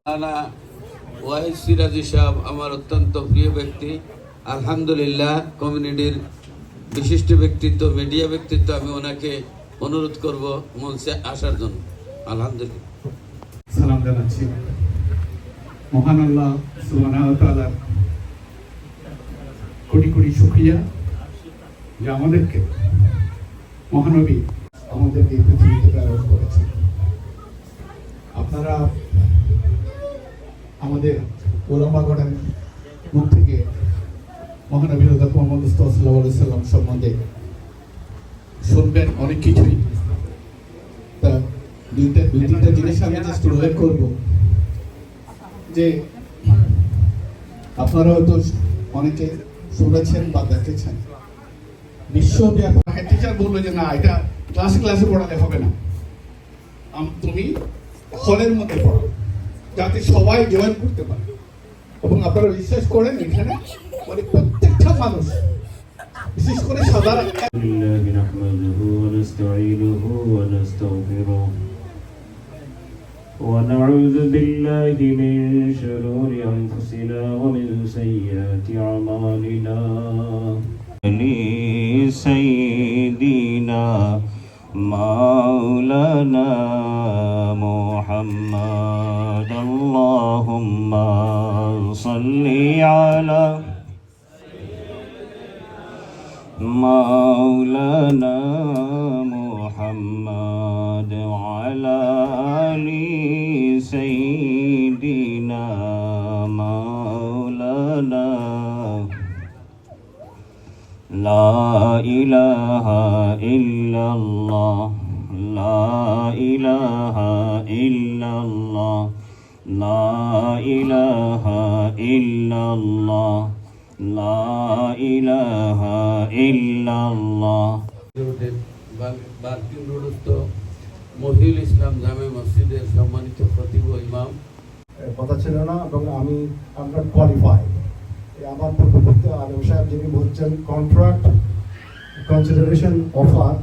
রানা ওয়াহিদ সিরাজি সাহেব আমার অত্যন্ত প্রিয় ব্যক্তি। আলহামদুলিল্লাহ, কমিউনিটির বিশিষ্ট ব্যক্তিত্ব, মিডিয়া ব্যক্তিত্ব। আমি ওনাকে অনুরোধ করব মঞ্চে আসার জন্য। আলহামদুলিল্লাহ, সালাম জানাচ্ছি। মহান আল্লাহ সুবহানাহু ওয়া তাআলা কোটি কোটি শুকরিয়া যে আমাদেরকে মহানবী আমাদেরকে এই পৃথিবীতে প্রেরণ করেছে। আপনারা আমাদের ওলামাগণের মুখ থেকে মহানবী হযরত মুহাম্মদ মুস্তাফা সাল্লাল্লাহু আলাইহি সাল্লাম সম্বন্ধে শুনবেন অনেক কিছুই। তা দুই তিনটা জিনিস আমি জাস্ট উল্লেখ করবো যে আপনারা হয়তো অনেকে শুনেছেন বা দেখেছেন, বিশ্বব্যাপী টিচার বললো যে না, এটা ক্লাসে পড়ালে হবে না, তুমি হলের মধ্যে পড়াও যাতে সবাই জয়েন করতে পারে। এবং আপনারা বিশ্বাস করেন এখানে মানে প্রত্যেকটা মানুষ, বিশেষ করে সাধারণ ونعوذ بالله من شرور أنفسنا ومن سيئات أعمالنا سيدنا مولانا محمد اللهم صل على مولانا محمد وعلى آل سيدنا مولانا لا إله إلا الله لا إله إلا الله لا إله إلا الله لا إله إلا الله বার্কিং রোডস্থ মহিউল ইসলাম জামে মসজিদের সম্মানিত খতিব ও ইমাম। কথা ছিল না এবং আমরা কোয়ালিফাই। আমার পূর্ববর্তী আলম সাহেব যিনি বলছেন কন্ট্রাক্ট কনসিডারেশন অফার,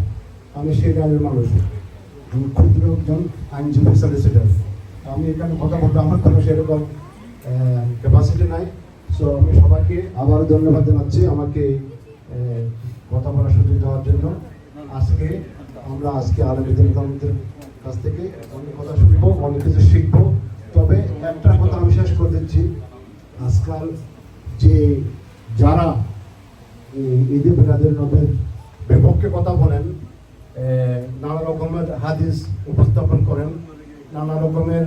আমি সেই গ্রামের মানুষ, আমি ক্ষুদ্র একজন আইনজীবী সলিসিটার। আমি এখানে কথা বলতে আমার কোনো সেরকম ক্যাপাসিটি নাই। সো আমি সবাইকে আবার ধন্যবাদ জানাচ্ছি আমাকে কথা বলার সুযোগ দেওয়ার জন্য। আজকে আলমীদের কাছ থেকে অনেক কথা শুনবো, অনেক কিছু শিখবো। তবে একটা কথা আমি শেষ করে দিচ্ছি, আজকাল যে যারা ঈদে মিলাদুন নবীর বিপক্ষে কথা বলেন, নানা রকমের হাদিস উপস্থাপন করেন, নানা রকমের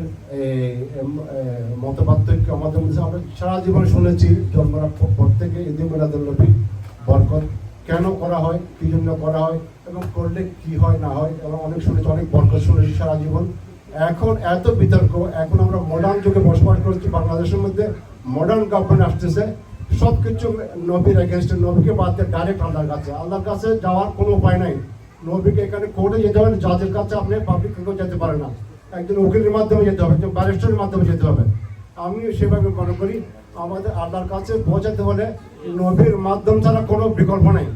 মতপার্থক্য আমাদের মধ্যে আমরা সারা জীবন শুনেছি। জন্মরা প্রত্যেকে ঈদে মিলাদুন নবী বরকত কেন করা হয়, কি জন্য করা হয় এবং করলে কি হয় না হয়, এবং অনেক শুনেছি, অনেক বরকত শুনেছি সারা জীবন। এখন এত বিতর্ক, এখন আমরা মডার্ন যুগে বসবাস করছি, বাংলাদেশের মধ্যে মডার্ন গভর্নমেন্ট আসতেছে, সব কিছু নবীর এগেনস্টে, নবীকে বাদ দিয়ে ডাইরেক্ট আল্লাহর কাছে যাওয়ার কোনো উপায় নাই। নবীকে এখানে কোর্টে যেতে হবে, জাজের কাছে আপনি পাবলিক কেউ যেতে পারে না, একজন উকিলের মাধ্যমে যেতে হবে, একজন ব্যারিস্টারের মাধ্যমে যেতে হবে। আমি সেভাবে মনে করি আমাদের আল্লাহর কাছে পৌঁছাতে হলে নবীর মাধ্যম ছাড়া কোনো বিকল্প নেই।